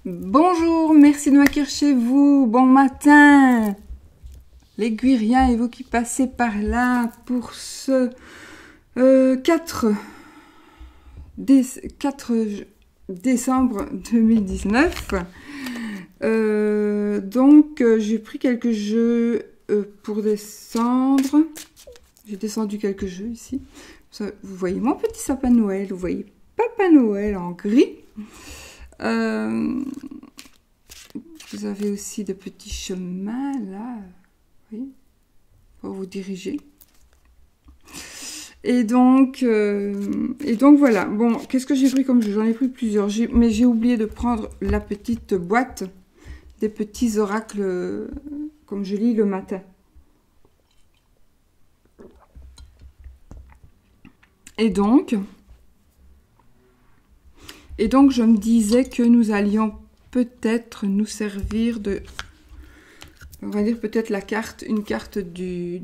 Bonjour, merci de m'accueillir chez vous. Bon matin, les Guiriens et vous qui passez par là pour ce 4 décembre 2019. Donc, j'ai pris quelques jeux pour descendre. J'ai descendu quelques jeux ici. Ça, vous voyez mon petit sapin de Noël, vous voyez Papa Noël en gris. Vous avez aussi de petits chemins là, oui, pour vous diriger. Et donc voilà. Bon, qu'est-ce que j'ai pris comme jeu? J'en ai pris plusieurs, mais j'ai oublié de prendre la petite boîte des petits oracles comme je lis le matin. Et donc, je me disais que nous allions peut-être nous servir de, on va dire peut-être une carte de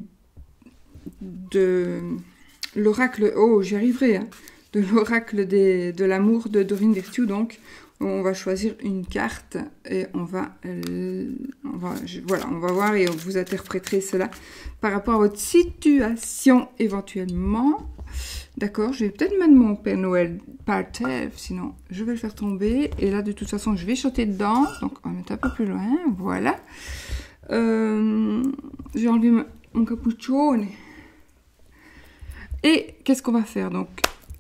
l'oracle, oh j'y arriverai, hein, de l'oracle de l'amour de Dorine Virtue. Donc on va choisir une carte et on va voir et vous interpréterez cela par rapport à votre situation éventuellement. D'accord, je vais peut-être mettre mon Père Noël par terre, sinon je vais le faire tomber. Et là, de toute façon, je vais sauter dedans. Donc, on va mettre un peu plus loin. Voilà. J'ai enlevé mon cappuccino. Et qu'est-ce qu'on va faire? Donc,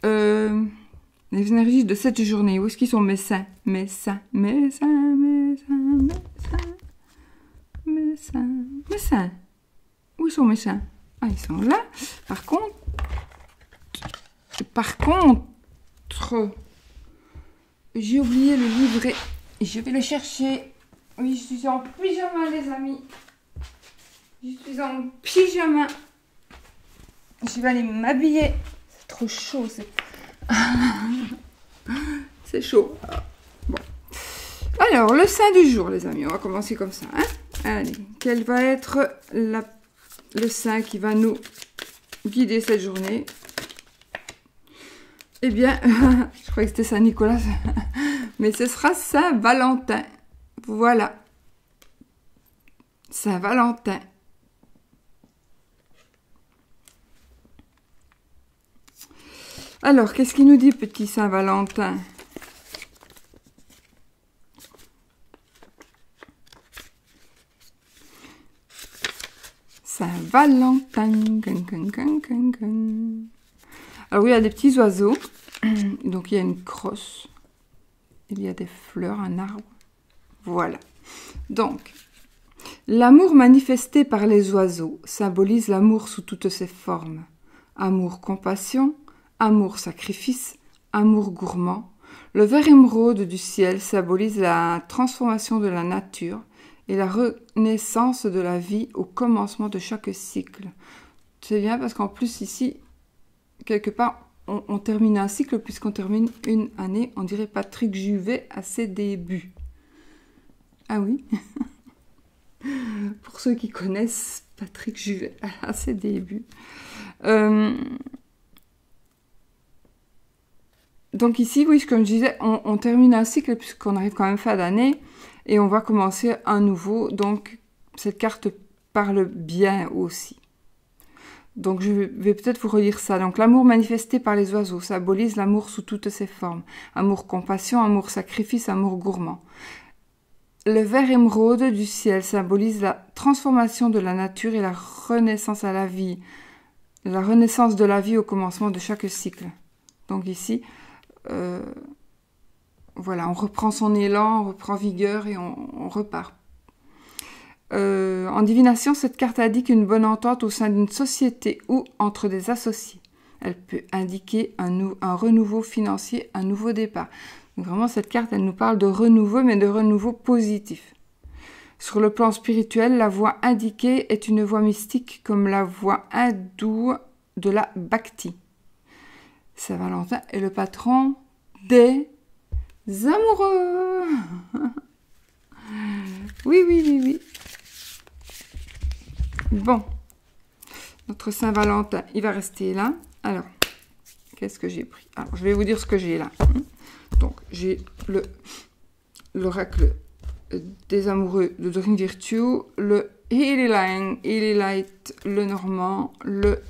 les énergies de cette journée. Où est-ce qu'ils sont mes saints? Mes saints, mes saints, mes saints, mes saints, mes saints, mes saints. Où sont mes saints? Ah, ils sont là. Par contre, j'ai oublié le livret. Je vais le chercher. Oui, je suis en pyjama, les amis. Je suis en pyjama. Je vais aller m'habiller. C'est trop chaud. C'est chaud. Bon. Alors, le saint du jour, les amis. On va commencer comme ça. Hein. Allez, quel va être le saint qui va nous guider cette journée? Eh bien, je croyais que c'était Saint-Nicolas, mais ce sera Saint-Valentin. Voilà. Saint-Valentin. Alors, qu'est-ce qu'il nous dit, petit Saint-Valentin? Saint-Valentin. Alors oui, il y a des petits oiseaux. Donc il y a une crosse. Il y a des fleurs, un arbre. Voilà. Donc, l'amour manifesté par les oiseaux symbolise l'amour sous toutes ses formes. Amour-compassion, amour-sacrifice, amour gourmand. Le vert émeraude du ciel symbolise la transformation de la nature et la renaissance de la vie au commencement de chaque cycle. C'est bien parce qu'en plus ici, quelque part, on termine un cycle puisqu'on termine une année. On dirait Patrick Juvet à ses débuts. Ah oui. Pour ceux qui connaissent Patrick Juvet à ses débuts. Donc ici, oui, comme je disais, on termine un cycle puisqu'on arrive quand même fin d'année et on va commencer un nouveau. Donc cette carte parle bien aussi. Donc, je vais peut-être vous relire ça. Donc, l'amour manifesté par les oiseaux symbolise l'amour sous toutes ses formes. Amour-compassion, amour-sacrifice, amour gourmand. Le vert émeraude du ciel symbolise la transformation de la nature et la renaissance à la vie. La renaissance de la vie au commencement de chaque cycle. Donc ici, voilà, on reprend son élan, on reprend vigueur et on repart. En divination, cette carte indique une bonne entente au sein d'une société ou entre des associés. Elle peut indiquer un renouveau financier, un nouveau départ. Donc vraiment, cette carte, elle nous parle de renouveau, mais de renouveau positif. Sur le plan spirituel, la voie indiquée est une voie mystique comme la voie hindoue de la Bhakti. Saint-Valentin est le patron des amoureux. Oui, oui, oui, oui. Bon, notre Saint-Valentin, il va rester là. Alors, qu'est-ce que j'ai pris? Alors, je vais vous dire ce que j'ai là. Donc, j'ai l'oracle des amoureux de Dorine Virtue, le Healy Light, le Normand, le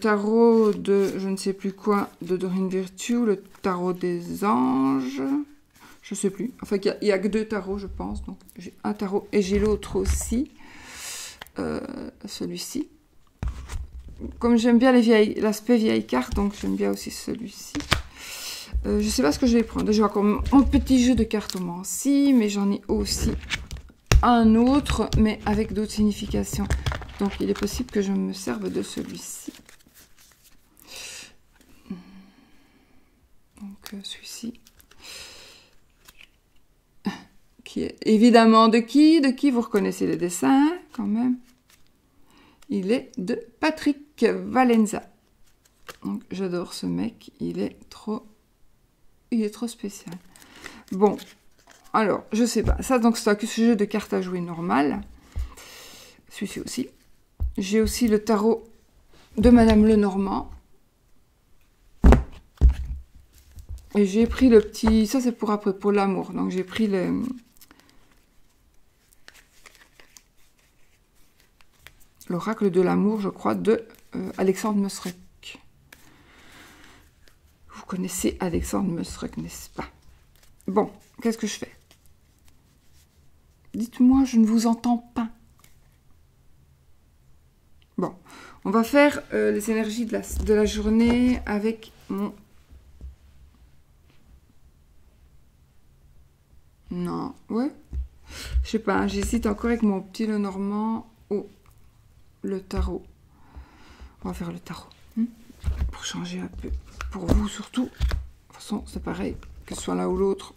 tarot de je ne sais plus quoi de Dorine Virtue, le tarot des anges, je sais plus. Enfin, il n'y a que 2 tarots, je pense. Donc, j'ai un tarot et j'ai l'autre aussi. Celui-ci. Comme j'aime bien l'aspect vieille carte, donc j'aime bien aussi celui-ci. Je ne sais pas ce que je vais prendre. J'ai encore mon petit jeu de cartomancie, mais j'en ai aussi un autre, mais avec d'autres significations. Donc, il est possible que je me serve de celui-ci. Donc, celui-ci. Qui est évidemment de qui? De qui? Vous reconnaissez les dessins, quand même. Il est de Patrick Valenza. Donc, j'adore ce mec. Il est trop spécial. Bon, alors, je sais pas. Ça, donc, c'est un jeu de cartes à jouer normal. Celui-ci aussi. J'ai aussi le tarot de Madame Lenormand. Et j'ai pris le petit... Ça, c'est pour après, pour l'amour. Donc, j'ai pris l'oracle de l'amour, je crois, de Alexandre Mosrek. Vous connaissez Alexandre Mosrek, n'est-ce pas? Bon, qu'est-ce que je fais? Dites-moi, je ne vous entends pas. Bon, on va faire les énergies de la journée avec mon... Non, ouais. Je sais pas, j'hésite encore avec mon petit Lenormand ou le tarot. On va faire le tarot. Pour changer un peu. Pour vous surtout. De toute façon, c'est pareil, que ce soit l'un ou l'autre.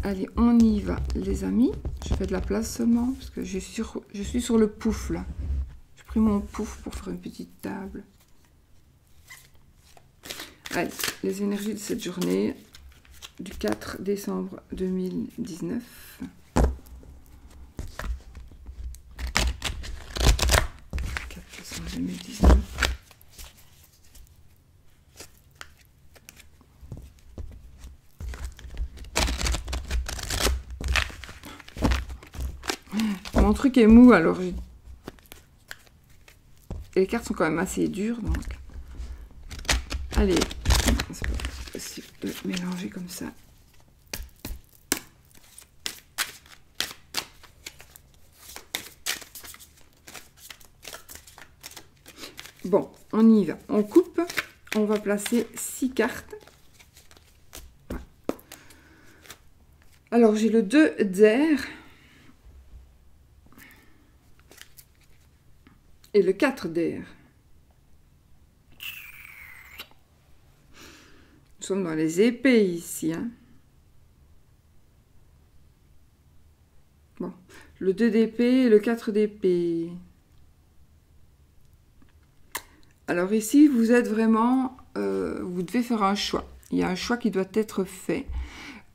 Allez, on y va, les amis. Je fais de la place seulement, parce que je suis sur le pouf, là. J'ai pris mon pouf pour faire une petite table. Allez, les énergies de cette journée, du 4 décembre 2019. Mon truc est mou, alors et les cartes sont quand même assez dures, donc allez, c'est pas possible de mélanger comme ça. Bon, on y va, on coupe, on va placer 6 cartes. Voilà. Alors j'ai le 2 d'air et le 4 d'air. Nous sommes dans les épées ici. Hein. Bon, le 2 d'épée et le 4 d'épée. Alors ici, vous êtes vraiment... vous devez faire un choix. Il y a un choix qui doit être fait.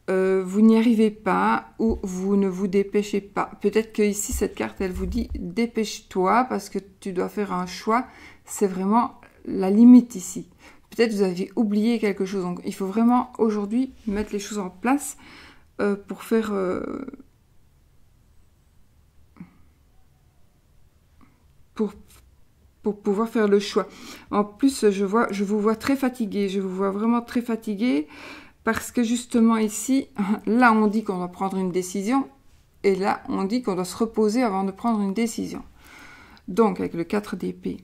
Vous n'y arrivez pas ou vous ne vous dépêchez pas. Peut-être que ici, cette carte, elle vous dit « Dépêche-toi parce que tu dois faire un choix ». C'est vraiment la limite ici. Peut-être vous avez oublié quelque chose. Donc, il faut vraiment aujourd'hui mettre les choses en place pour faire... pour pouvoir faire le choix. En plus, je vous vois très fatigué. Je vous vois vraiment très fatigué parce que justement ici, là, on dit qu'on doit prendre une décision et là, on dit qu'on doit se reposer avant de prendre une décision. Donc, avec le 4 d'épée.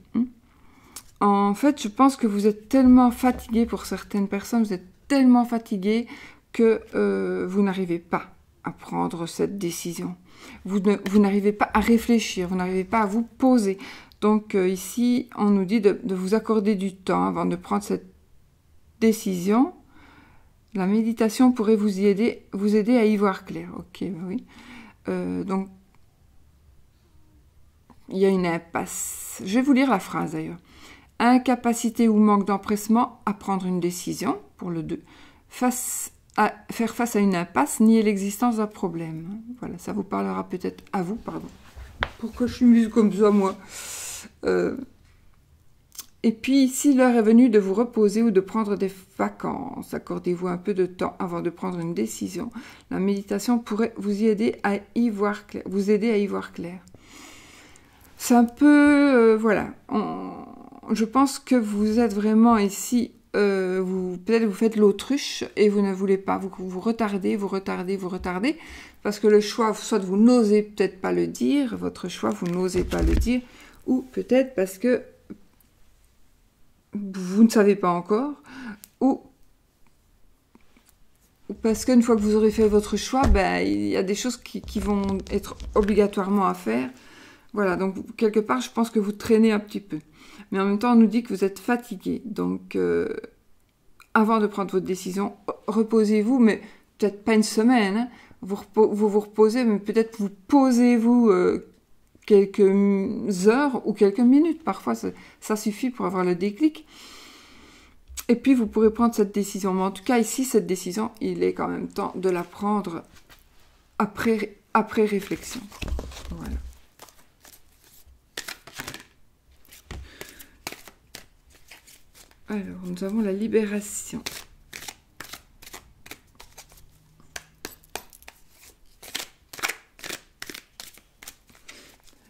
En fait, je pense que vous êtes tellement fatigué pour certaines personnes, vous êtes tellement fatigué que vous n'arrivez pas à prendre cette décision. Vous n'arrivez pas à réfléchir, vous n'arrivez pas à vous poser. Donc ici, on nous dit de vous accorder du temps avant de prendre cette décision. La méditation pourrait vous aider à y voir clair. Ok, bah oui. Donc, il y a une impasse. Je vais vous lire la phrase d'ailleurs. Incapacité ou manque d'empressement à prendre une décision, pour le 2. Faire face à une impasse, nier l'existence d'un problème. Voilà, ça vous parlera peut-être à vous, pardon. Pourquoi je suis mise comme ça, moi? Et puis ici, l'heure est venue de vous reposer ou de prendre des vacances. Accordez-vous un peu de temps avant de prendre une décision. La méditation pourrait vous aider à y voir clair. C'est un peu... voilà. Je pense que vous êtes vraiment ici... peut-être vous faites l'autruche et vous ne voulez pas. Vous retardez, parce que le choix, soit vous n'osez peut-être pas le dire, votre choix, vous n'osez pas le dire, ou peut-être parce que vous ne savez pas encore, ou parce qu'une fois que vous aurez fait votre choix, ben, il y a des choses qui vont être obligatoirement à faire. Voilà, donc quelque part, je pense que vous traînez un petit peu. Mais en même temps, on nous dit que vous êtes fatigué. Donc, avant de prendre votre décision, reposez-vous, mais peut-être pas une semaine. Hein. Vous reposez, mais peut-être vous posez-vous quelques heures ou quelques minutes. Parfois, ça suffit pour avoir le déclic. Et puis, vous pourrez prendre cette décision. Mais en tout cas, ici, cette décision, il est quand même temps de la prendre après réflexion. Voilà. Alors, nous avons la libération.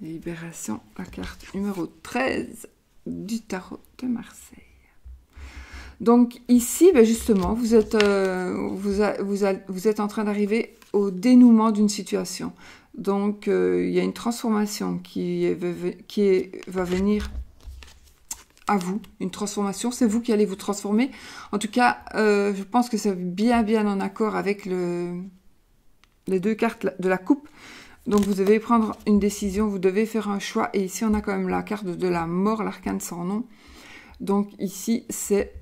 Libération, la carte numéro 13 du tarot de Marseille. Donc ici, ben justement, vous êtes en train d'arriver au dénouement d'une situation. Donc il y a une transformation qui va venir à vous. Une transformation, c'est vous qui allez vous transformer. En tout cas, je pense que c'est bien en accord avec les deux cartes de la coupe. Donc vous devez prendre une décision, vous devez faire un choix. Et ici, on a quand même la carte de la mort, l'arcane sans nom. Donc ici, c'est...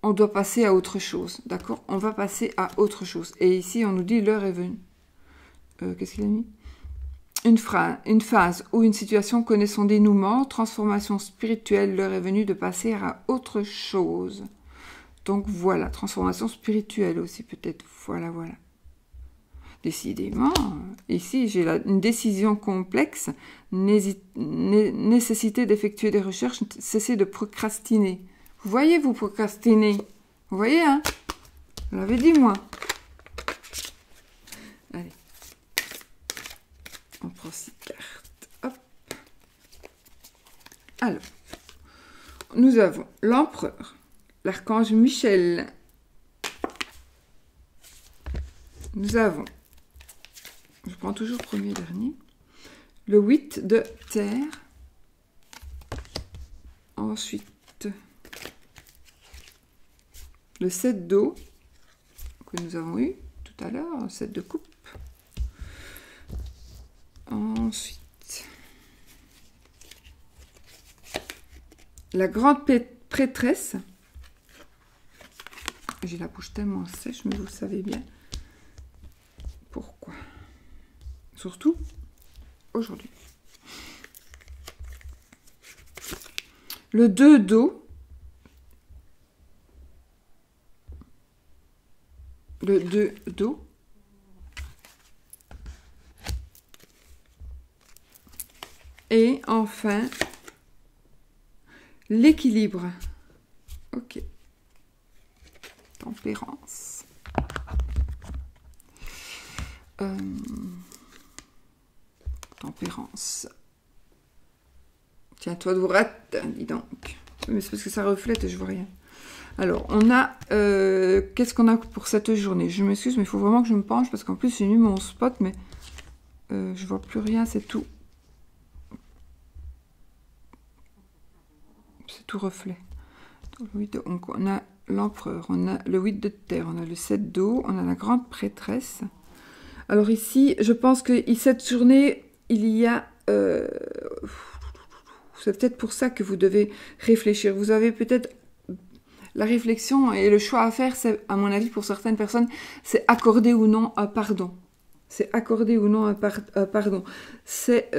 on doit passer à autre chose, d'accord? On va passer à autre chose. Et ici, on nous dit l'heure est venue. Qu'est-ce qu'il a mis? Une phase ou une situation connaît son dénouement, transformation spirituelle, l'heure est venue de passer à autre chose. Donc voilà, transformation spirituelle aussi peut-être, voilà. Décidément, ici j'ai une décision complexe, nécessité d'effectuer des recherches, cessez de procrastiner. Vous voyez, vous procrastinez. Vous voyez, hein? Vous l'avez dit, moi. Allez. On prend 6 cartes. Hop. Alors, nous avons l'empereur, l'archange Michel. Nous avons, je prends toujours premier dernier, le 8 de terre. Ensuite, le 7 d'eau que nous avons eu tout à l'heure, 7 de coupe. Ensuite, la grande prêtresse. J'ai la bouche tellement sèche, mais vous le savez bien pourquoi. Surtout aujourd'hui. Le 2 d'eau. Le 2 d'eau. Et enfin, l'équilibre. Ok. Tempérance. Tempérance. Tiens, toi de rate, dis donc. Mais c'est parce que ça reflète et je vois rien. Alors, on a... qu'est-ce qu'on a pour cette journée? Je m'excuse, mais il faut vraiment que je me penche parce qu'en plus, j'ai mis mon spot, mais je vois plus rien, c'est tout. C'est tout reflet. Donc, on a l'empereur, on a le 8 de terre, on a le 7 d'eau, on a la grande prêtresse. Alors ici, je pense que cette journée, il y a... c'est peut-être pour ça que vous devez réfléchir. Vous avez peut-être... La réflexion et le choix à faire, c'est, à mon avis, pour certaines personnes, c'est accorder ou non un pardon. C'est accorder ou non un pardon. C'est,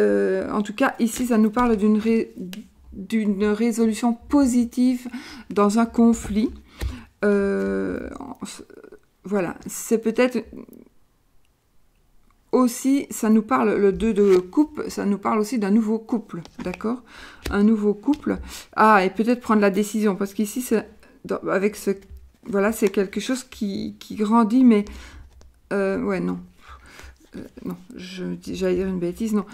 en tout cas, ici, ça nous parle d'une résolution positive dans un conflit. Voilà, c'est peut-être... aussi, ça nous parle, le 2 de coupe, ça nous parle aussi d'un nouveau couple, d'accord? Un nouveau couple. Ah, et peut-être prendre la décision, parce qu'ici, avec ce... Voilà, c'est quelque chose qui grandit, mais... ouais, non. Non, j'allais dire une bêtise, non.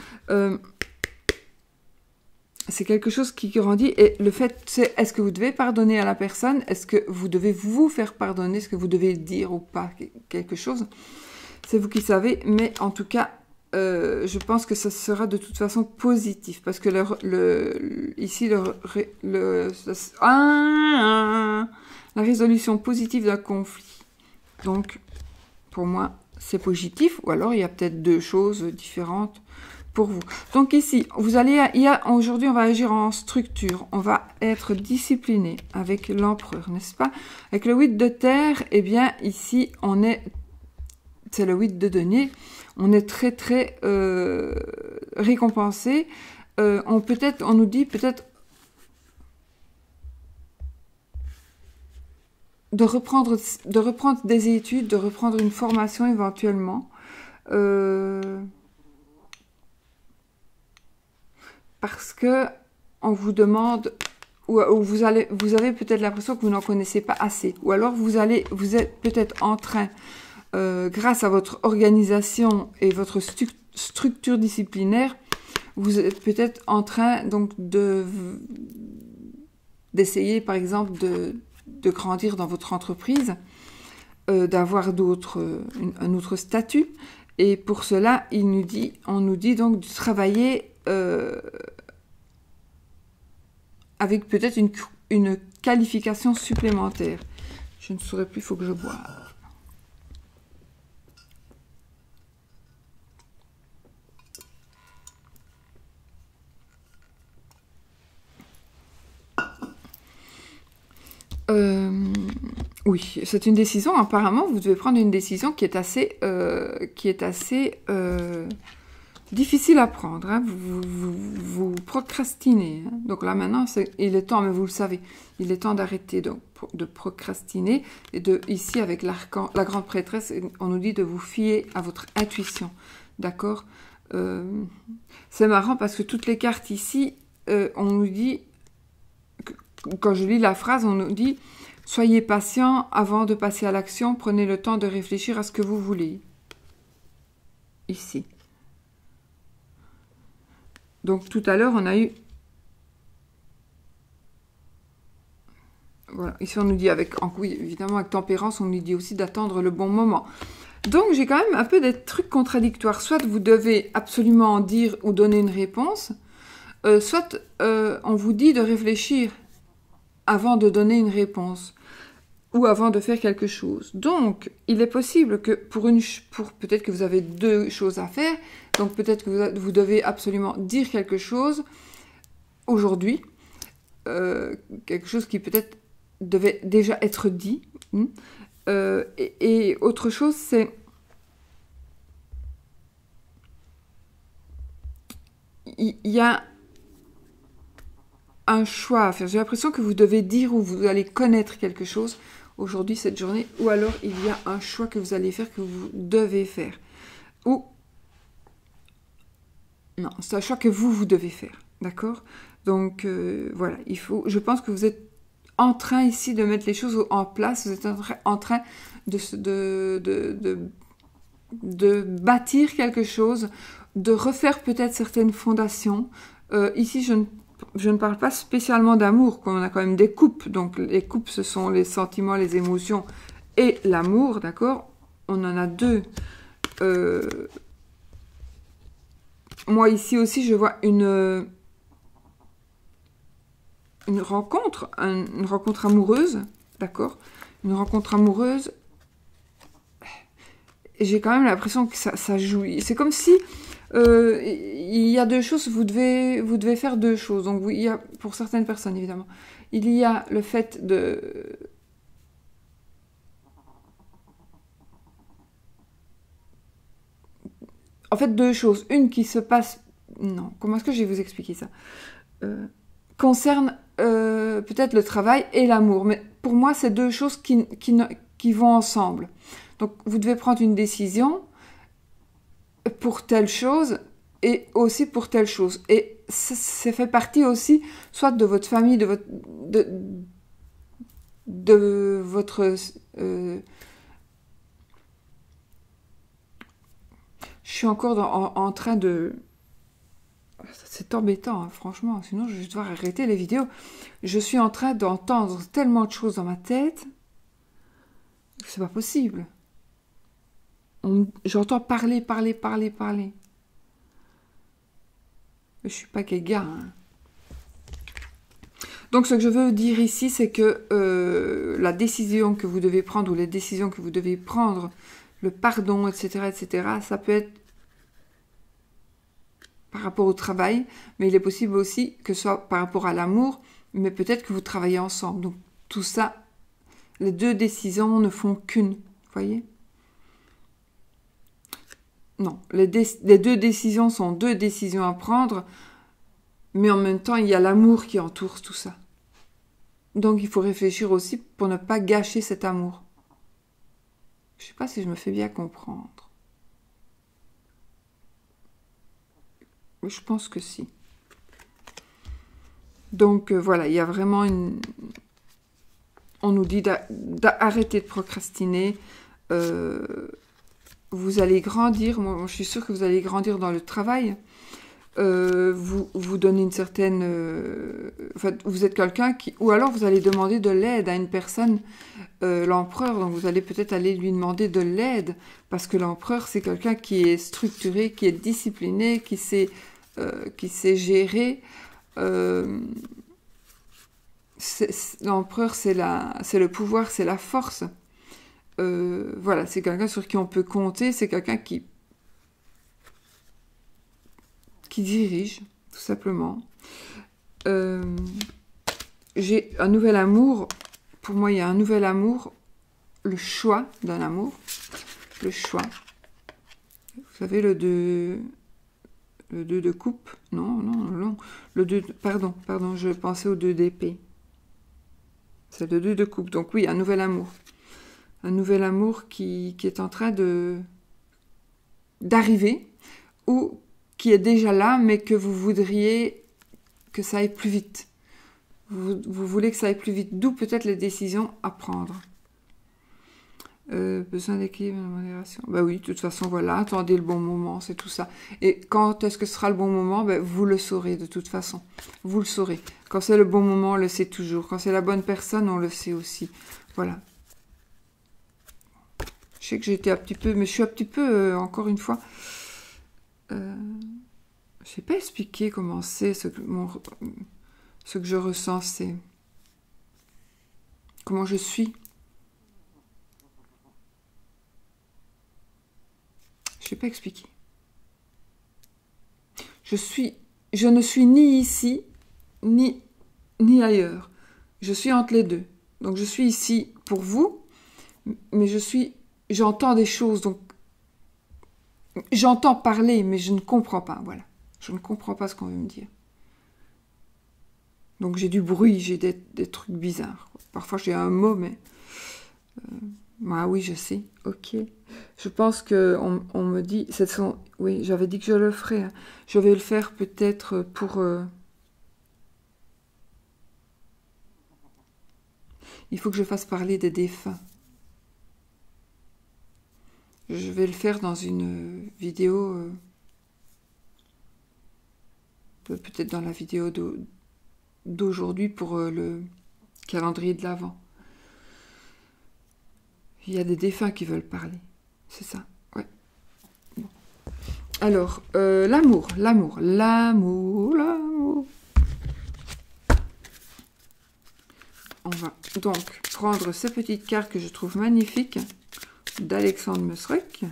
C'est quelque chose qui grandit, et le fait, c'est, est-ce que vous devez pardonner à la personne? Est-ce que vous devez vous faire pardonner? Est-ce que vous devez dire ou pas quelque chose? C'est vous qui savez, mais en tout cas, je pense que ça sera de toute façon positif, parce que ici, la résolution positive d'un conflit. Donc, pour moi, c'est positif, ou alors il y a peut-être deux choses différentes pour vous. Donc ici, aujourd'hui, on va agir en structure, on va être discipliné avec l'empereur, n'est-ce pas? Avec le 8 de terre, eh bien, ici, c'est le 8 de denier, on est très, très récompensé. On nous dit peut-être de reprendre des études, de reprendre une formation éventuellement. Parce que on vous demande, ou vous avez peut-être l'impression que vous n'en connaissez pas assez. Ou alors vous êtes peut-être en train, grâce à votre organisation et votre structure disciplinaire, vous êtes peut-être en train donc d'essayer par exemple de grandir dans votre entreprise, d'avoir un autre statut. Et pour cela, on nous dit donc de travailler avec peut-être une qualification supplémentaire. Je ne saurais plus, il faut que je boive. Oui, c'est une décision. Apparemment, vous devez prendre une décision qui est assez difficile à prendre. Hein. Vous procrastinez. Hein. Donc là, maintenant, il est temps, mais vous le savez, il est temps d'arrêter de procrastiner. Et ici, avec la grande prêtresse, on nous dit de vous fier à votre intuition. D'accord? C'est marrant parce que toutes les cartes ici, on nous dit... Quand je lis la phrase, on nous dit « Soyez patient avant de passer à l'action, prenez le temps de réfléchir à ce que vous voulez. » Ici. Donc tout à l'heure, on a eu... Voilà, ici on nous dit, oui, évidemment avec tempérance, on nous dit aussi d'attendre le bon moment. Donc j'ai quand même un peu des trucs contradictoires. Soit vous devez absolument dire ou donner une réponse, soit on vous dit de réfléchir avant de donner une réponse ou avant de faire quelque chose. Donc, il est possible que peut-être que vous avez deux choses à faire, donc peut-être que vous devez absolument dire quelque chose aujourd'hui, quelque chose qui peut-être devait déjà être dit. Et autre chose, c'est il y a un choix à faire. J'ai l'impression que vous devez dire ou vous allez connaître quelque chose aujourd'hui, cette journée, ou alors il y a un choix que vous allez faire, que vous devez faire. Ou... Non, c'est un choix que vous devez faire, d'accord? Donc, voilà, je pense que vous êtes en train ici de mettre les choses en place, vous êtes en train de bâtir quelque chose, de refaire peut-être certaines fondations. Ici, je ne parle pas spécialement d'amour, qu'on a quand même des coupes. Donc, les coupes, ce sont les sentiments, les émotions et l'amour, d'accord? On en a deux. Moi, ici aussi, je vois une rencontre amoureuse, d'accord? Une rencontre amoureuse. Et j'ai quand même l'impression que ça jouit. C'est comme si... il y a deux choses, vous devez faire deux choses. Donc, il y a, pour certaines personnes, évidemment, il y a le fait de... En fait, deux choses. Une qui se passe... Non, comment est-ce que je vais vous expliquer ça? Concerne peut-être le travail et l'amour. Mais pour moi, c'est deux choses qui vont ensemble. Donc, vous devez prendre une décision... pour telle chose et aussi pour telle chose. Et ça fait partie aussi soit de votre famille, de votre je suis encore en train de... C'est embêtant, hein, franchement, sinon je vais devoir arrêter les vidéos. Je suis en train d'entendre tellement de choses dans ma tête que c'est pas possible. J'entends parler. Je suis pas quel gars. Hein. Donc ce que je veux dire ici, c'est que la décision que vous devez prendre ou les décisions que vous devez prendre, le pardon, etc., ça peut être par rapport au travail, mais il est possible aussi que ce soit par rapport à l'amour, mais peut-être que vous travaillez ensemble. Donc tout ça, les deux décisions ne font qu'une, vous voyez? Non, les deux décisions sont deux décisions à prendre, mais en même temps, il y a l'amour qui entoure tout ça. Donc il faut réfléchir aussi pour ne pas gâcher cet amour. Je ne sais pas si je me fais bien comprendre. Je pense que si. Donc voilà, il y a vraiment une... On nous dit d'arrêter de procrastiner. Vous allez grandir. Moi, je suis sûre que vous allez grandir dans le travail. Vous donnez une certaine... enfin, vous êtes quelqu'un qui... Ou alors vous allez demander de l'aide à une personne, l'empereur. Donc vous allez peut-être aller lui demander de l'aide. Parce que l'empereur, c'est quelqu'un qui est structuré, qui est discipliné, qui sait gérer. L'empereur, c'est le pouvoir, c'est la force. Voilà, c'est quelqu'un sur qui on peut compter. C'est quelqu'un qui dirige, tout simplement. J'ai un nouvel amour. Pour moi, il y a un nouvel amour. Le choix d'un amour. Le choix. Vous savez, le 2 de coupe. Non. Le 2... Pardon, je pensais au 2 d'épée. C'est le 2 de coupe. Donc oui, un nouvel amour. Un nouvel amour qui est en train d'arriver. Ou qui est déjà là, mais que vous voudriez que ça aille plus vite. Vous voulez que ça aille plus vite, d'où peut-être les décisions à prendre. Besoin d'équilibre et de modération. Ben oui, de toute façon, voilà, attendez le bon moment, c'est tout ça. Et quand est-ce que ce sera le bon moment? Ben, vous le saurez de toute façon. Vous le saurez. Quand c'est le bon moment, on le sait toujours. Quand c'est la bonne personne, on le sait aussi. Voilà. Je sais que j'étais un petit peu... Mais je suis un petit peu, encore une fois... je ne sais pas expliquer comment c'est ce que je ressens, c'est comment je suis. Je ne sais pas expliquer. Je ne suis ni ici, ni ailleurs. Je suis entre les deux. Donc je suis ici pour vous, mais j'entends des choses, donc j'entends parler, mais je ne comprends pas, voilà. Je ne comprends pas ce qu'on veut me dire. Donc j'ai du bruit, j'ai des trucs bizarres. Parfois j'ai un mot, mais... ah oui, je sais, ok. Je pense qu'on me dit... oui, j'avais dit que je le ferais. Hein. Je vais le faire peut-être pour... Il faut que je fasse parler des défunts. Je vais le faire dans une vidéo... peut-être dans la vidéo d'aujourd'hui pour le calendrier de l'Avent. Il y a des défunts qui veulent parler. C'est ça, ouais. Bon. Alors, l'amour. On va donc prendre ces petites cartes que je trouve magnifiques d'Alexandre Messrec.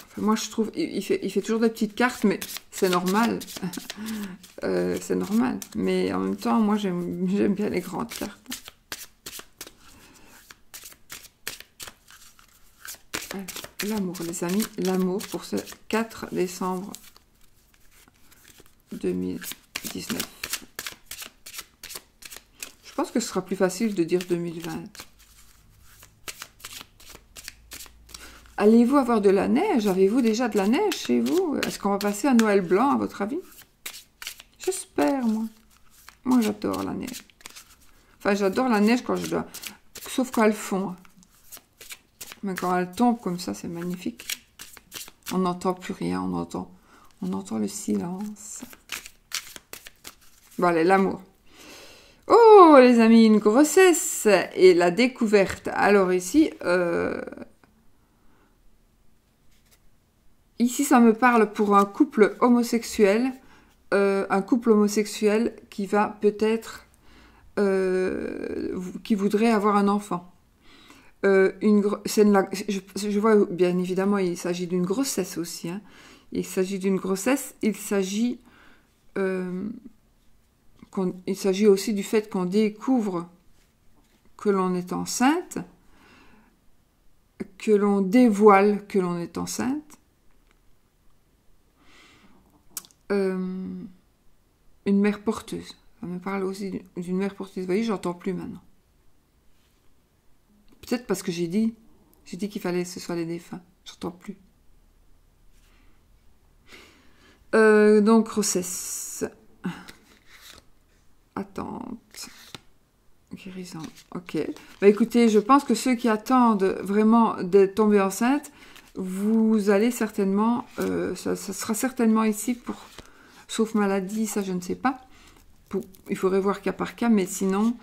Enfin, moi, je trouve... Il fait toujours des petites cartes, mais c'est normal. C'est normal. Mais en même temps, moi, j'aime bien les grandes cartes. L'amour, les amis. L'amour pour ce 4 décembre 2019. Je pense que ce sera plus facile de dire 2020. Allez-vous avoir de la neige? Avez-vous déjà de la neige chez vous? Est-ce qu'on va passer un Noël blanc, à votre avis? J'espère, moi. Moi, j'adore la neige. Enfin, j'adore la neige quand je dois... Sauf quand elle fond. Mais quand elle tombe comme ça, c'est magnifique. On n'entend plus rien, on entend le silence. Bon, allez, l'amour. Oh, les amis, une grossesse et la découverte. Alors ici, ici, ça me parle pour un couple homosexuel. Un couple homosexuel qui va peut-être... qui voudrait avoir un enfant. Je vois bien évidemment, il s'agit d'une grossesse aussi. Hein. Il s'agit d'une grossesse, il s'agit aussi du fait qu'on découvre que l'on est enceinte, que l'on dévoile que l'on est enceinte. Une mère porteuse. Ça me parle aussi d'une mère porteuse. Vous voyez, j'entends plus maintenant. Peut-être parce que j'ai dit qu'il fallait que ce soit les défunts. J'entends plus. Donc, grossesse. Attente. Guérison. Ok. Bah, écoutez, je pense que ceux qui attendent vraiment d'être tombés enceintes, vous allez certainement... ça sera certainement ici pour... Sauf maladie, ça je ne sais pas. Il faudrait voir cas par cas, mais sinon,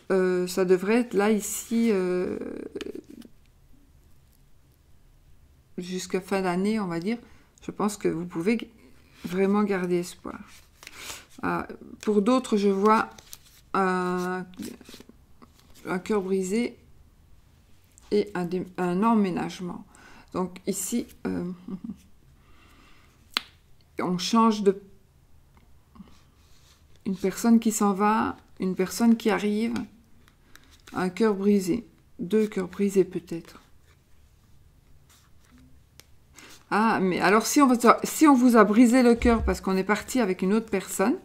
ça devrait être là, ici, jusqu'à fin d'année, on va dire. Je pense que vous pouvez vraiment garder espoir. Pour d'autres, je vois un cœur brisé et un emménagement. Donc ici, on change de... Une personne qui s'en va, une personne qui arrive, un cœur brisé. 2 cœurs brisés peut-être. Ah, mais alors si on vous a brisé le cœur parce qu'on est parti avec une autre personne,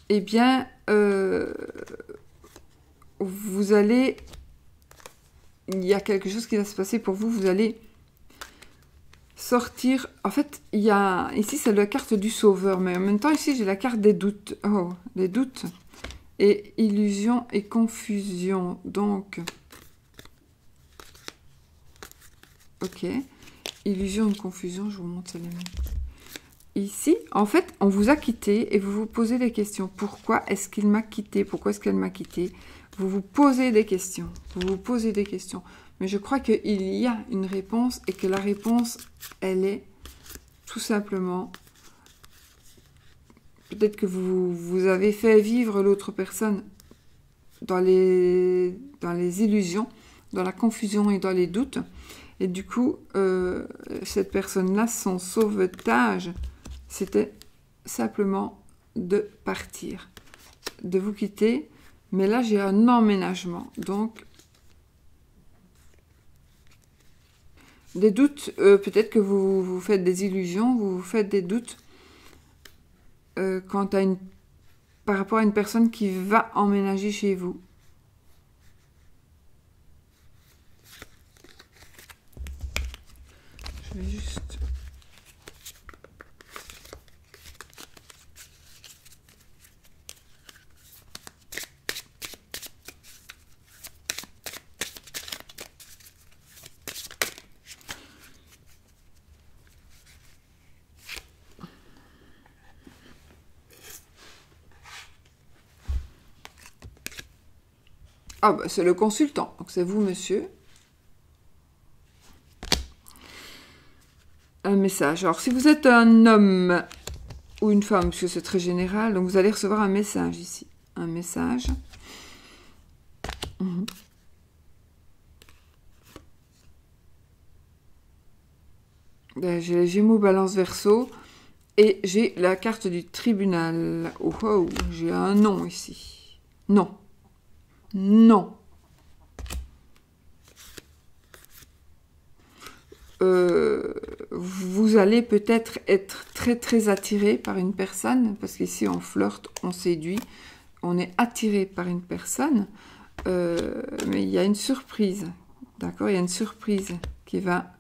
eh bien, vous allez... Il y a quelque chose qui va se passer pour vous, vous allez... sortir, en fait, il y a, ici c'est la carte du sauveur, mais en même temps ici j'ai la carte des doutes, des doutes, et illusion et confusion, donc, ok, illusion et confusion, je vous montre ça les mains. Ici, en fait, on vous a quitté et vous vous posez des questions, pourquoi est-ce qu'il m'a quitté, pourquoi est-ce qu'elle m'a quitté, vous vous posez des questions, mais je crois qu'il y a une réponse et que la réponse, elle est tout simplement... Peut-être que vous avez fait vivre l'autre personne dans les illusions, dans la confusion et dans les doutes. Et du coup, cette personne-là, son sauvetage, c'était simplement de partir, de vous quitter. Mais là, j'ai un emménagement. Donc... Des doutes, peut-être que vous faites des illusions, vous faites des doutes par rapport à une personne qui va emménager chez vous. Je vais juste... Ah, bah, c'est le consultant. Donc, c'est vous, monsieur. Un message. Alors, si vous êtes un homme ou une femme, parce que c'est très général, donc vous allez recevoir un message ici. Un message. Ben, j'ai les Gémeaux, Balance, Verseau. Et j'ai la carte du tribunal. Oh, j'ai un non ici. Non. Non. Vous allez peut-être être très très attiré par une personne, parce qu'ici on flirte, on séduit, on est attiré par une personne, mais il y a une surprise D'accord? Il y a une surprise qui va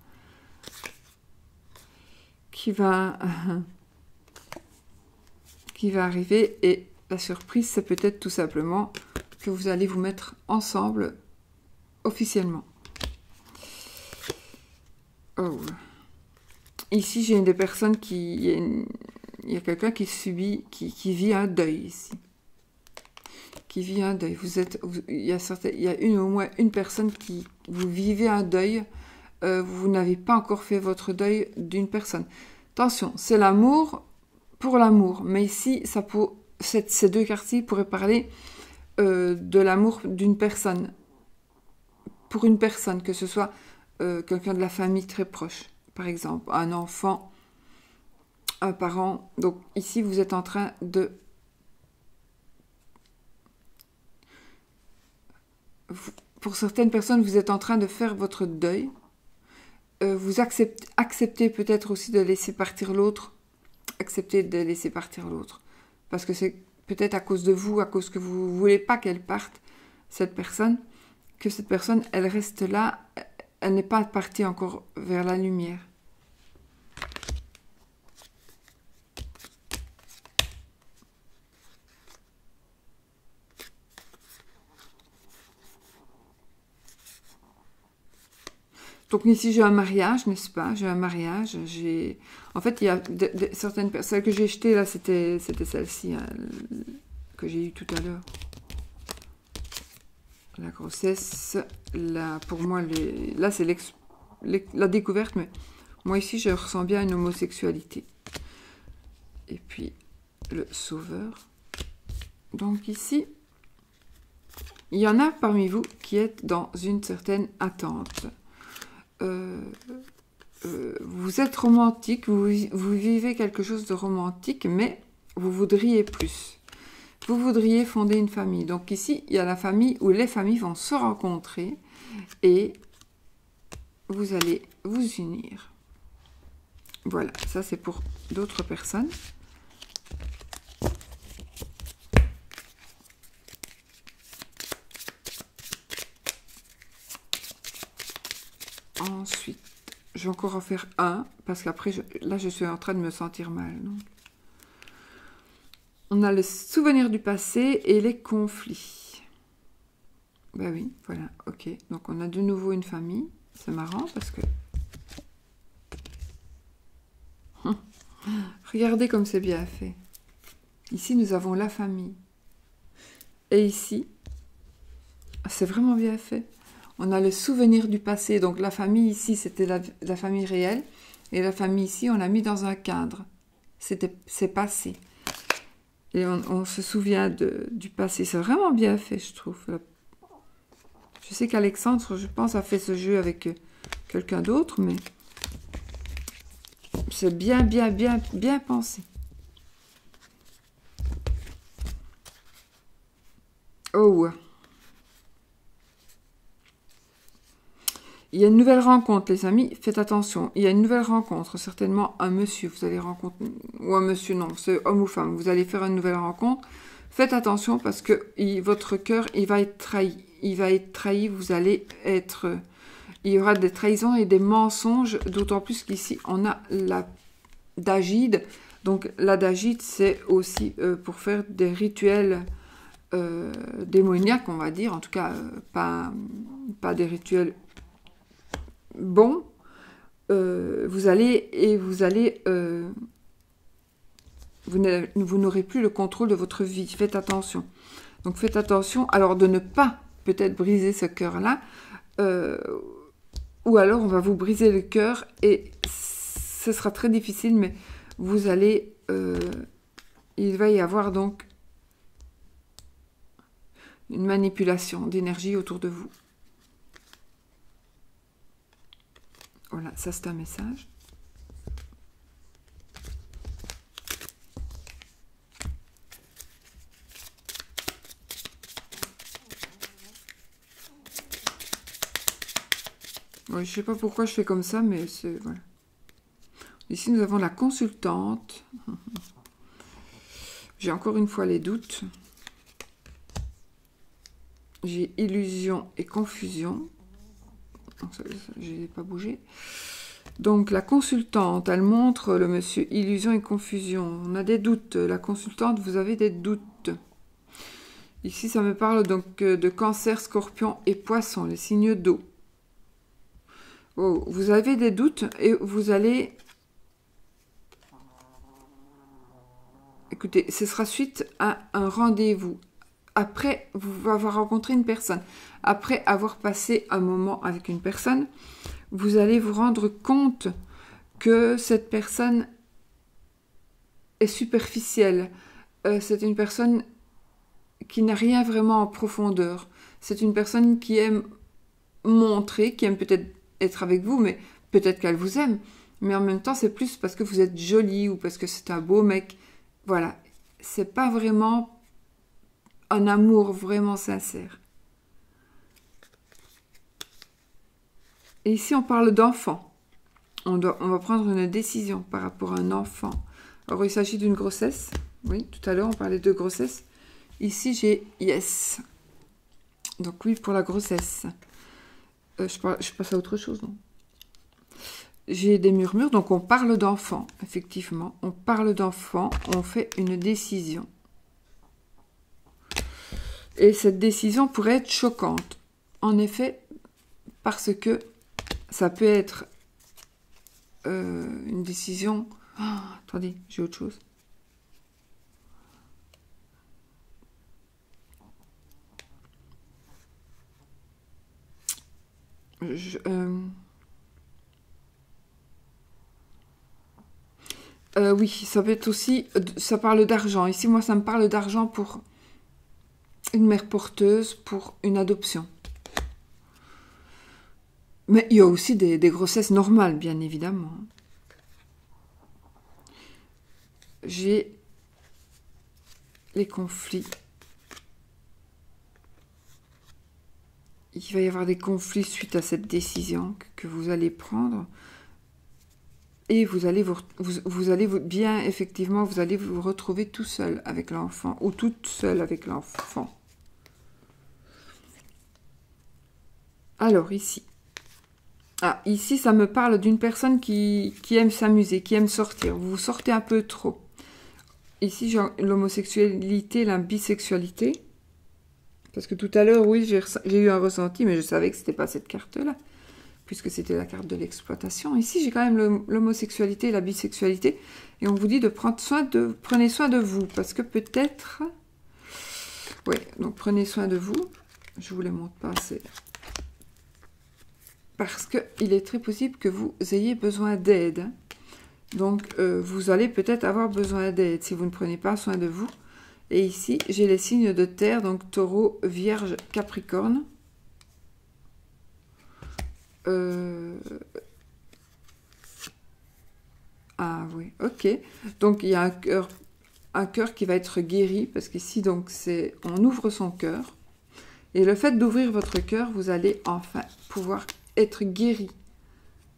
arriver, et la surprise, c'est peut-être tout simplement que vous allez vous mettre ensemble officiellement. Oh. Ici, j'ai des personnes qui... Il y a quelqu'un qui subit, qui vit un deuil ici. Qui vit un deuil. Il y a au moins une personne qui... Vous vivez un deuil. Vous n'avez pas encore fait votre deuil d'une personne. Attention, c'est l'amour pour l'amour. Mais ici, ces deux quartiers pourraient parler de l'amour d'une personne. Pour une personne, que ce soit quelqu'un de la famille très proche. Par exemple, un enfant, un parent. Donc ici, vous êtes en train de... Pour certaines personnes, vous êtes en train de faire votre deuil. Vous acceptez peut-être aussi de laisser partir l'autre. Acceptez de laisser partir l'autre. Parce que c'est peut-être à cause de vous, à cause que vous ne voulez pas qu'elle parte, cette personne, que cette personne, elle reste là. Elle n'est pas partie encore vers la lumière. Donc ici, j'ai un mariage, n'est-ce pas? J'ai un mariage. En fait, il y a certaines personnes... Celle que j'ai jetée, là, c'était celle-ci, hein, que j'ai eue tout à l'heure. La grossesse, là, pour moi, là, c'est la découverte, mais moi, ici, je ressens bien une homosexualité. Et puis, le sauveur. Donc ici, il y en a parmi vous qui êtes dans une certaine attente. Vous êtes romantique, vous vivez quelque chose de romantique, mais vous voudriez plus. Vous voudriez fonder une famille. Donc ici, il y a la famille où les familles vont se rencontrer et vous allez vous unir. Voilà, ça c'est pour d'autres personnes. Ensuite, je vais encore en faire un, parce qu'après, là, je suis en train de me sentir mal. Donc. On a le souvenir du passé et les conflits. Ben oui, voilà, ok. Donc, on a de nouveau une famille. C'est marrant, parce que... Regardez comme c'est bien fait. Ici, nous avons la famille. Et ici, c'est vraiment bien fait. On a le souvenir du passé. Donc la famille ici, c'était la famille réelle. Et la famille ici, on l'a mis dans un cadre. C'est passé. Et on se souvient du passé. C'est vraiment bien fait, je trouve. Je sais qu'Alexandre, je pense, a fait ce jeu avec quelqu'un d'autre, mais c'est bien pensé. Oh! Il y a une nouvelle rencontre, les amis, faites attention. Il y a une nouvelle rencontre, certainement un monsieur, vous allez rencontrer, ou un monsieur, non, c'est homme ou femme, vous allez faire une nouvelle rencontre. Faites attention parce que votre cœur, il va être trahi. Il va être trahi, vous allez être... Il y aura des trahisons et des mensonges, d'autant plus qu'ici, on a la d'Agide. Donc, la d'Agide, c'est aussi pour faire des rituels démoniaques, on va dire. En tout cas, pas des rituels... Bon, vous n'aurez plus le contrôle de votre vie. Faites attention. Donc faites attention. Alors de ne pas peut-être briser ce cœur-là, ou alors on va vous briser le cœur et ce sera très difficile, mais vous allez, il va y avoir donc une manipulation d'énergie autour de vous. Voilà, ça c'est un message. Oui, je sais pas pourquoi je fais comme ça, mais c'est... Voilà. Ici, nous avons la consultante. J'ai encore une fois les doutes. J'ai illusion et confusion. Je n'ai pas bougé. Donc, la consultante, elle montre le monsieur illusion et confusion. On a des doutes. La consultante, vous avez des doutes. Ici, ça me parle donc de cancer, scorpion et poisson, les signes d'eau. Oh, vous avez des doutes et vous allez... Écoutez, ce sera suite à un rendez-vous. Après vous avoir rencontré une personne, après avoir passé un moment avec une personne, vous allez vous rendre compte que cette personne est superficielle. C'est une personne qui n'a rien vraiment en profondeur. C'est une personne qui aime montrer, qui aime peut-être être avec vous, mais peut-être qu'elle vous aime. Mais en même temps, c'est plus parce que vous êtes jolie ou parce que c'est un beau mec. Voilà. C'est pas vraiment un amour vraiment sincère. Et ici, on parle d'enfant. On va prendre une décision par rapport à un enfant. Alors, il s'agit d'une grossesse. Oui, tout à l'heure, on parlait de grossesse. Ici, j'ai yes. Donc oui, pour la grossesse. Je passe à autre chose, non? J'ai des murmures, donc on parle d'enfant, effectivement. On parle d'enfant, on fait une décision. Et cette décision pourrait être choquante. En effet, parce que ça peut être une décision... Oh, attendez, j'ai autre chose. Oui, ça peut être aussi... Ça parle d'argent. Ici, moi, ça me parle d'argent pour une mère porteuse, pour une adoption. Mais il y a aussi des grossesses normales, bien évidemment. J'ai les conflits. Il va y avoir des conflits suite à cette décision que vous allez prendre. Et vous allez bien, effectivement, vous allez vous retrouver tout seul avec l'enfant, ou toute seule avec l'enfant. Alors, ici. Ah, ici, ça me parle d'une personne qui aime s'amuser, qui aime sortir. Vous sortez un peu trop. Ici, j'ai l'homosexualité, la bisexualité. Parce que tout à l'heure, oui, j'ai eu un ressenti, mais je savais que c'était pas cette carte-là, puisque c'était la carte de l'exploitation. Ici, j'ai quand même l'homosexualité et la bisexualité. Et on vous dit de prendre prenez soin de vous, parce que peut-être... Oui, donc prenez soin de vous. Je vous les montre pas assez. Parce qu'il est très possible que vous ayez besoin d'aide. Donc, vous allez peut-être avoir besoin d'aide si vous ne prenez pas soin de vous. Et ici, j'ai les signes de terre, donc taureau, vierge, capricorne. Ah oui, ok. Donc, il y a un cœur qui va être guéri, parce qu'ici, donc, on ouvre son cœur. Et le fait d'ouvrir votre cœur, vous allez enfin pouvoir être guéri.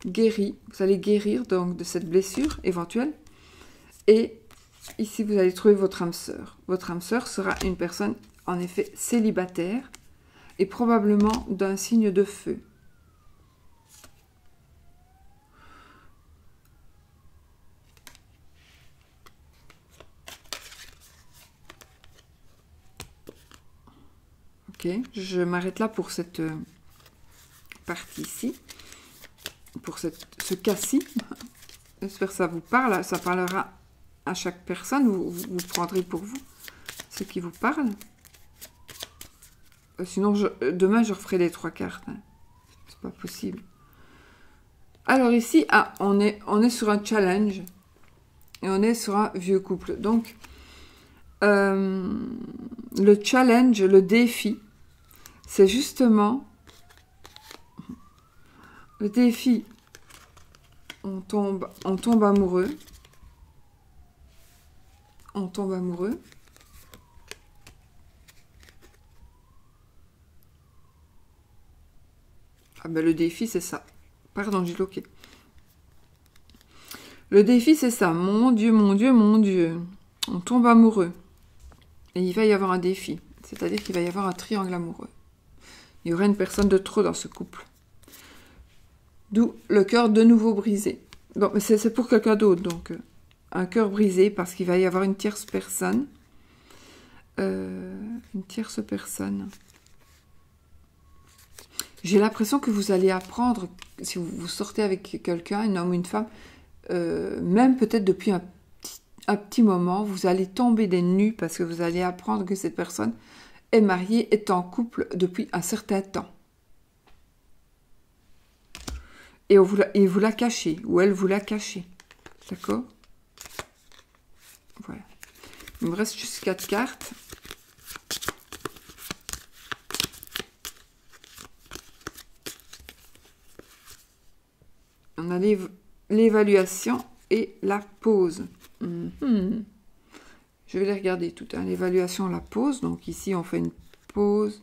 Guéri. Vous allez guérir donc de cette blessure éventuelle. Et ici, vous allez trouver votre âme sœur. Votre âme sœur sera une personne, en effet, célibataire et probablement d'un signe de feu. Ok, je m'arrête là pour cette partie ici, pour ce cas-ci. J'espère que ça vous parle, ça parlera à chaque personne, vous prendrez pour vous ce qui vous parle. Sinon, demain, je referai les 3 cartes. Hein. C'est pas possible. Alors ici, ah, on est sur un challenge. Et on est sur un vieux couple. Donc, le challenge, le défi, c'est justement... Le défi, on tombe amoureux. On tombe amoureux. Ah ben le défi, c'est ça. Pardon, j'ai loqué. Le défi, c'est ça. Mon Dieu, mon Dieu, mon Dieu. On tombe amoureux. Et il va y avoir un défi. C'est-à-dire qu'il va y avoir un triangle amoureux. Il y aura une personne de trop dans ce couple. D'où le cœur de nouveau brisé. Bon, mais c'est pour quelqu'un d'autre, donc un cœur brisé parce qu'il va y avoir une tierce personne. Une tierce personne. J'ai l'impression que vous allez apprendre, si vous sortez avec quelqu'un, un homme ou une femme, même peut-être depuis un petit moment, vous allez tomber des nues parce que vous allez apprendre que cette personne est mariée, est en couple depuis un certain temps. Et vous la cachez, ou elle vous l'a caché. D'accord? Voilà. Il me reste juste 4 cartes. On a l'évaluation et la pause. Je vais les regarder toutes. Hein. L'évaluation, la pause. Donc ici, on fait une pause.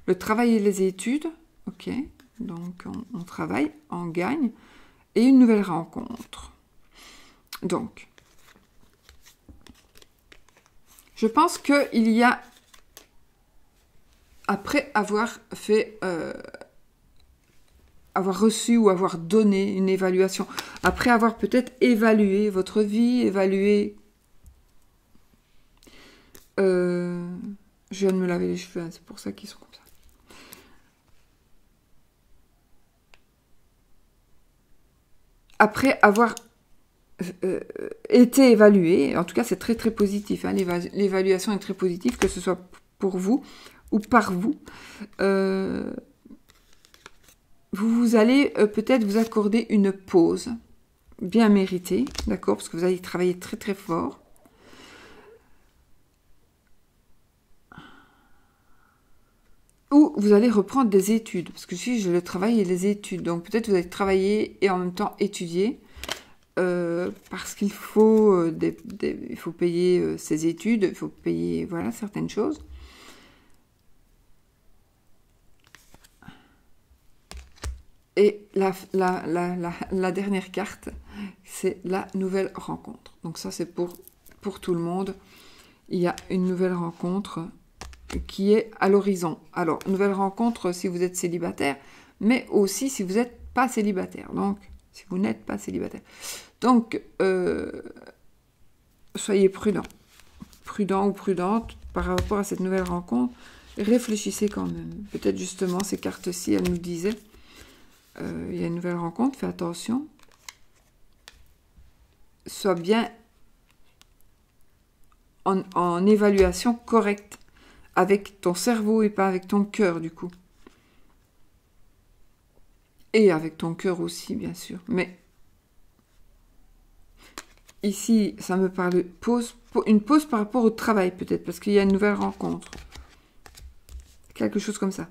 Le travail et les études. Ok. Donc on travaille, on gagne. Et une nouvelle rencontre. Donc, je pense qu'il y a, après avoir fait... avoir reçu ou avoir donné une évaluation, après avoir peut-être évalué votre vie, évalué... je viens de me laver les cheveux, hein, c'est pour ça qu'ils sont comme ça. Après avoir été évalué, en tout cas c'est très très positif, hein, l'évaluation est très positive, que ce soit pour vous ou par vous. Vous allez peut-être vous accorder une pause bien méritée, d'accord, parce que vous allez travailler très très fort. Ou vous allez reprendre des études, parce que si je le travail et les études, donc peut-être vous allez travailler et en même temps étudier, parce qu'il faut, il faut payer ses études, il faut payer voilà, certaines choses. Et la dernière carte, c'est la nouvelle rencontre. Donc ça, c'est pour tout le monde. Il y a une nouvelle rencontre qui est à l'horizon. Alors, nouvelle rencontre si vous êtes célibataire, mais aussi si vous n'êtes pas célibataire. Donc, si vous n'êtes pas célibataire. Donc, soyez prudent. Prudent ou prudente par rapport à cette nouvelle rencontre. Réfléchissez quand même. Peut-être justement, ces cartes-ci, elles nous disaient... il y a une nouvelle rencontre, fais attention. Sois bien en évaluation correcte avec ton cerveau et pas avec ton cœur du coup. Et avec ton cœur aussi, bien sûr. Mais ici, ça me parle une pause par rapport au travail peut-être, parce qu'il y a une nouvelle rencontre. Quelque chose comme ça.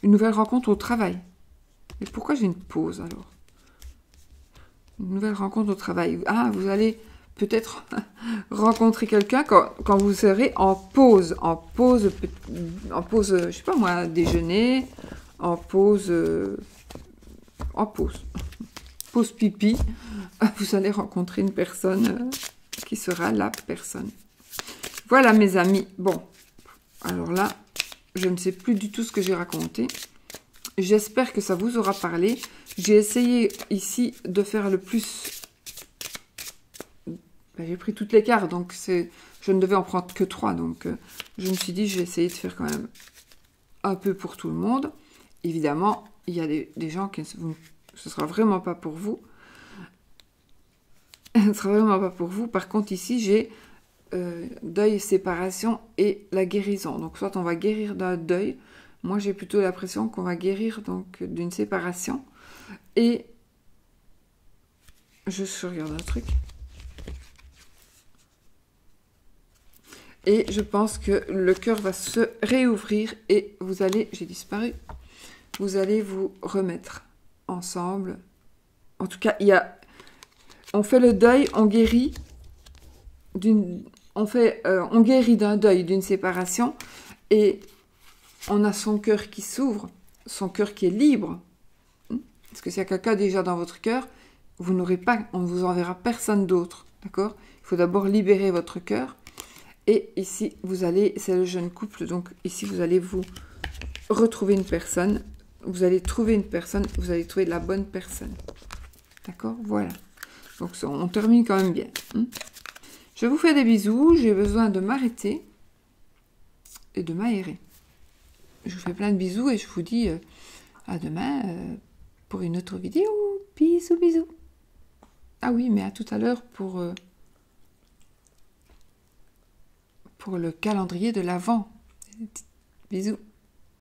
Une nouvelle rencontre au travail. Et pourquoi j'ai une pause alors? Une nouvelle rencontre au travail. Ah, vous allez peut-être rencontrer quelqu'un quand vous serez en pause. En pause, je sais pas moi, déjeuner, en pause pause pipi. Vous allez rencontrer une personne qui sera la personne. Voilà mes amis. Bon, alors là, je ne sais plus du tout ce que j'ai raconté. J'espère que ça vous aura parlé. J'ai essayé ici de faire le plus... Ben, j'ai pris toutes les cartes, donc je ne devais en prendre que 3. Donc je me suis dit, je vais essayer de faire quand même un peu pour tout le monde. Évidemment, il y a des gens qui... ce ne sera vraiment pas pour vous. Ce ne sera vraiment pas pour vous. Par contre, ici, j'ai deuil, séparation et la guérison. Donc soit on va guérir d'un deuil. Moi, j'ai plutôt l'impression qu'on va guérir donc d'une séparation. Et je regarde un truc. Et je pense que le cœur va se réouvrir et vous allez... J'ai disparu. Vous allez vous remettre ensemble. En tout cas, on fait le deuil, on guérit on guérit d'un deuil, d'une séparation. Et... on a son cœur qui s'ouvre, son cœur qui est libre. Parce que s'il y a quelqu'un déjà dans votre cœur, on ne vous enverra personne d'autre. D'accord? Il faut d'abord libérer votre cœur. Et ici, c'est le jeune couple. Donc ici, vous allez vous retrouver une personne. vous allez trouver une personne, vous allez trouver la bonne personne. D'accord? Voilà. Donc, on termine quand même bien. Je vous fais des bisous. J'ai besoin de m'arrêter et de m'aérer. Je vous fais plein de bisous et je vous dis à demain pour une autre vidéo. Bisous, bisous. Ah oui, mais à tout à l'heure pour le calendrier de l'Avent. Bisous.